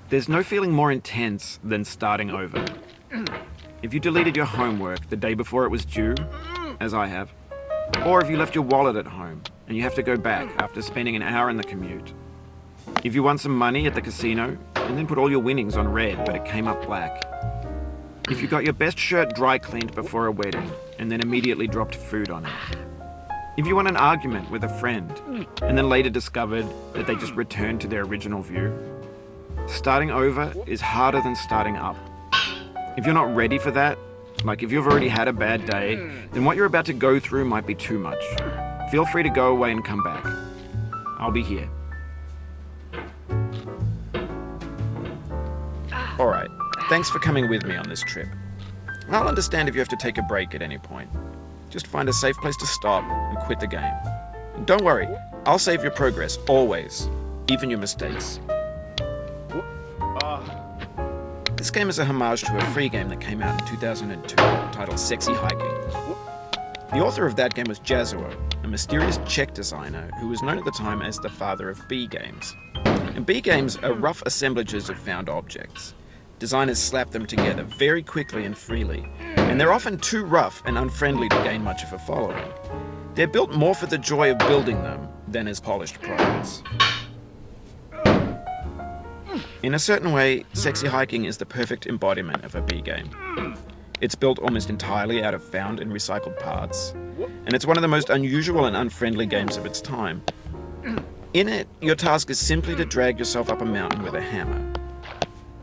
There's no feeling more intense than starting over. If you deleted your homework the day before it was due, as I have, or if you left your wallet at home and you have to go back after spending an hour in the commute. If you won some money at the casino and then put all your winnings on red but it came up black. If you got your best shirt dry cleaned before a wedding and then immediately dropped food on it. If you won an argument with a friend and then later discovered that they just returned to their original view. Starting over is harder than starting up. If you're not ready for that, like if you've already had a bad day, then what you're about to go through might be too much. Feel free to go away and come back. I'll be here. Alright, thanks for coming with me on this trip. I'll understand if you have to take a break at any point. Just find a safe place to stop and quit the game. And don't worry, I'll save your progress, always. Even your mistakes. This game is a homage to a free game that came out in 2002 titled Sexy Hiking. The author of that game was Jazzuo, a mysterious Czech designer who was known at the time as the father of B games. And B games are rough assemblages of found objects. Designers slap them together very quickly and freely, and they're often too rough and unfriendly to gain much of a following. They're built more for the joy of building them than as polished products. In a certain way, Sexy Hiking is the perfect embodiment of a B game. It's built almost entirely out of found and recycled parts, and it's one of the most unusual and unfriendly games of its time. In it, your task is simply to drag yourself up a mountain with a hammer.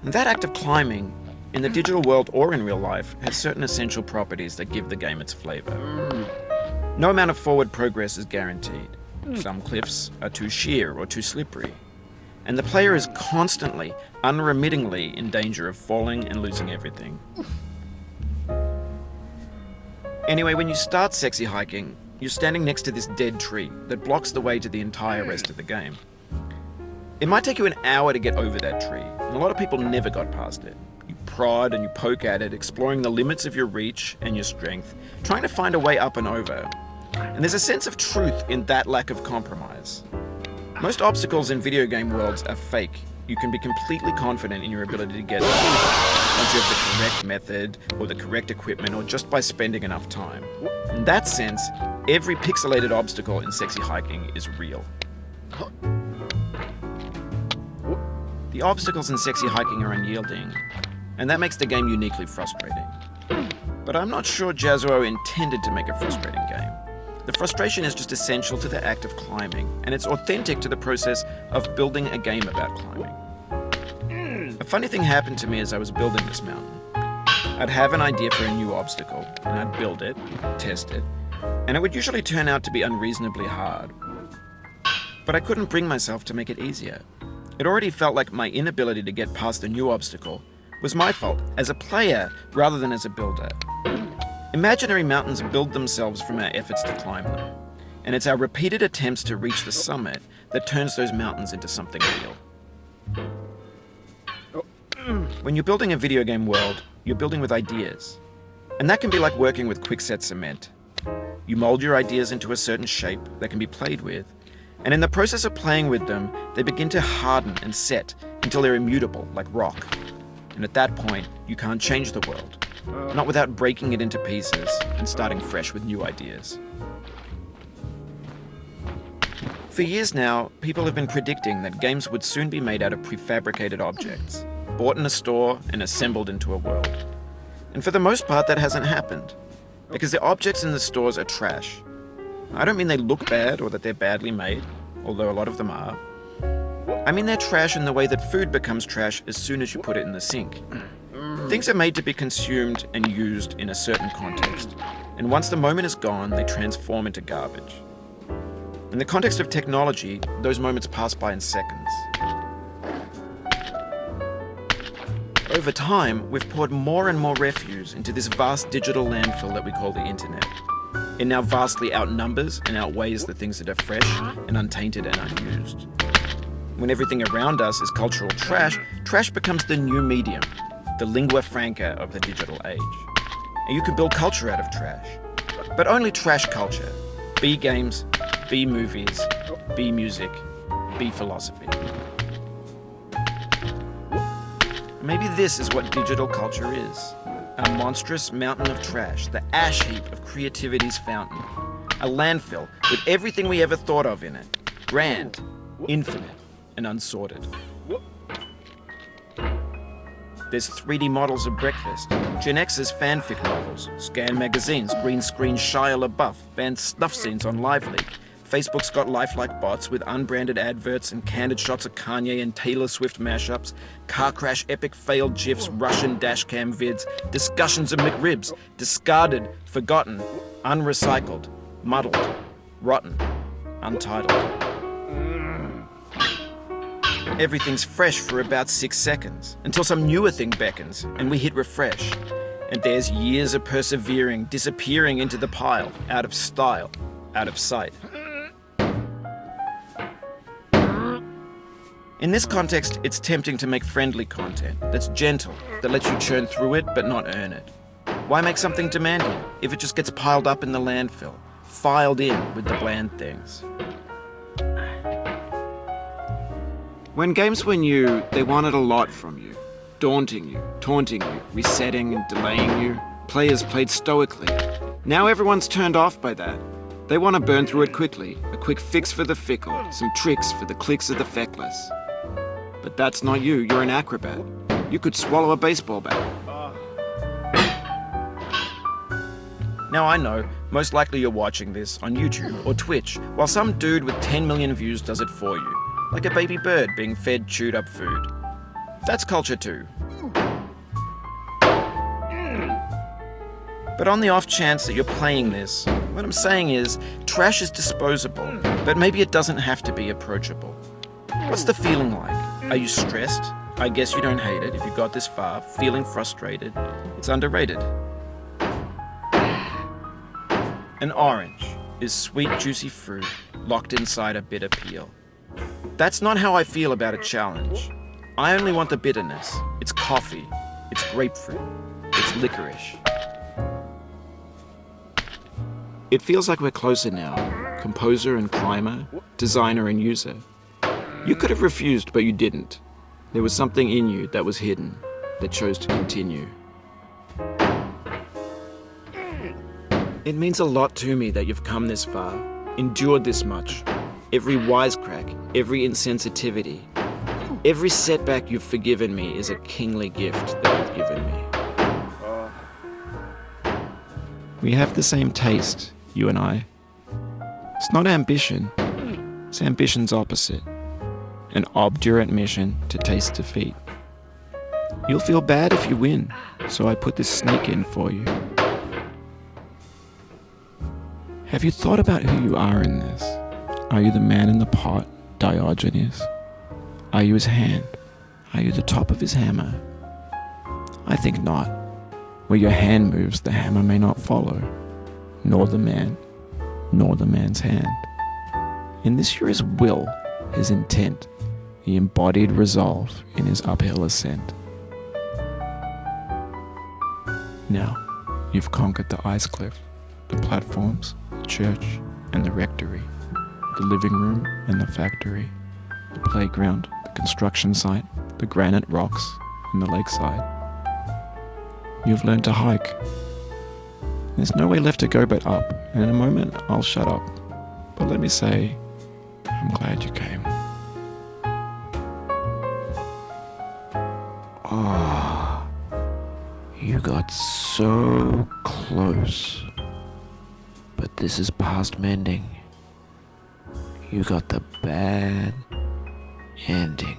And that act of climbing, in the digital world or in real life, has certain essential properties that give the game its flavor. No amount of forward progress is guaranteed. Some cliffs are too sheer or too slippery. And the player is constantly, unremittingly in danger of falling and losing everything. Anyway, when you start Sexy Hiking, you're standing next to this dead tree that blocks the way to the entire rest of the game. It might take you an hour to get over that tree, and a lot of people never got past it. You prod and you poke at it, exploring the limits of your reach and your strength, trying to find a way up and over. And there's a sense of truth in that lack of compromise. Most obstacles in video game worlds are fake. You can be completely confident in your ability to get them once you have the correct method, or the correct equipment, or just by spending enough time. In that sense, every pixelated obstacle in Sexy Hiking is real. The obstacles in Sexy Hiking are unyielding, and that makes the game uniquely frustrating. But I'm not sure Jazzuo intended to make a frustrating game. The frustration is just essential to the act of climbing, and it's authentic to the process of building a game about climbing. A funny thing happened to me as I was building this mountain. I'd have an idea for a new obstacle, and I'd build it, test it, and it would usually turn out to be unreasonably hard. But I couldn't bring myself to make it easier. It already felt like my inability to get past a new obstacle was my fault as a player rather than as a builder. Imaginary mountains build themselves from our efforts to climb them, and it's our repeated attempts to reach the summit that turns those mountains into something real. When you're building a video game world, you're building with ideas, and that can be like working with quickset cement. You mold your ideas into a certain shape that can be played with, and in the process of playing with them, they begin to harden and set until they're immutable, like rock. And at that point, you can't change the world. Not without breaking it into pieces and starting fresh with new ideas. For years now, people have been predicting that games would soon be made out of prefabricated objects, bought in a store and assembled into a world. And for the most part, that hasn't happened, because the objects in the stores are trash. I don't mean they look bad or that they're badly made, although a lot of them are. I mean they're trash in the way that food becomes trash as soon as you put it in the sink. Things are made to be consumed and used in a certain context, and once the moment is gone, they transform into garbage. In the context of technology, those moments pass by in seconds. Over time, we've poured more and more refuse into this vast digital landfill that we call the internet. It now vastly outnumbers and outweighs the things that are fresh and untainted and unused. When everything around us is cultural trash, trash becomes the new medium, the lingua franca of the digital age. And you can build culture out of trash. But only trash culture. B games, B movies, B music, B philosophy. Maybe this is what digital culture is. A monstrous mountain of trash, the ash heap of creativity's fountain. A landfill with everything we ever thought of in it. Grand, infinite, and unsorted. There's 3D models of breakfast, Gen X's fanfic novels, scan magazines, green screen Shia LaBeouf, banned snuff scenes on LiveLeak. Facebook's got lifelike bots with unbranded adverts and candid shots of Kanye and Taylor Swift mashups, car crash epic failed GIFs, Russian dashcam vids, discussions of McRibs, discarded, forgotten, unrecycled, muddled, rotten, untitled. Everything's fresh for about 6 seconds, until some newer thing beckons, and we hit refresh. And there's years of persevering, disappearing into the pile, out of style, out of sight. In this context, it's tempting to make friendly content that's gentle, that lets you churn through it but not earn it. Why make something demanding if it just gets piled up in the landfill, filed in with the bland things? When games were new, they wanted a lot from you. Daunting you, taunting you, resetting and delaying you. Players played stoically. Now everyone's turned off by that. They want to burn through it quickly, a quick fix for the fickle, some tricks for the clicks of the feckless. But that's not you, you're an acrobat. You could swallow a baseball bat. Now I know, most likely you're watching this on YouTube or Twitch, while some dude with 10 million views does it for you. Like a baby bird being fed chewed up food. That's culture too. But on the off chance that you're playing this, what I'm saying is, trash is disposable, but maybe it doesn't have to be approachable. What's the feeling like? Are you stressed? I guess you don't hate it if you got this far. Feeling frustrated? It's underrated. An orange is sweet, juicy fruit locked inside a bitter peel. That's not how I feel about a challenge. I only want the bitterness. It's coffee. It's grapefruit. It's licorice. It feels like we're closer now. Composer and climber, designer and user. You could have refused, but you didn't. There was something in you that was hidden, that chose to continue. It means a lot to me that you've come this far, endured this much. Every wisecrack, every insensitivity, every setback you've forgiven me is a kingly gift that you've given me. We have the same taste, you and I. It's not ambition, it's ambition's opposite. An obdurate mission to taste defeat. You'll feel bad if you win, so I put this snake in for you. Have you thought about who you are in this? Are you the man in the pot, Diogenes? Are you his hand? Are you the top of his hammer? I think not. Where your hand moves, the hammer may not follow, nor the man, nor the man's hand. In this you're his will, his intent, the embodied resolve in his uphill ascent. Now, you've conquered the ice cliff, the platforms, the church, and the rectory. The living room and the factory, the playground, the construction site, the granite rocks, and the lakeside. You've learned to hike. There's no way left to go but up, and in a moment I'll shut up. But let me say, I'm glad you came. Ah, you got so close. But this is past mending. You got the bad ending.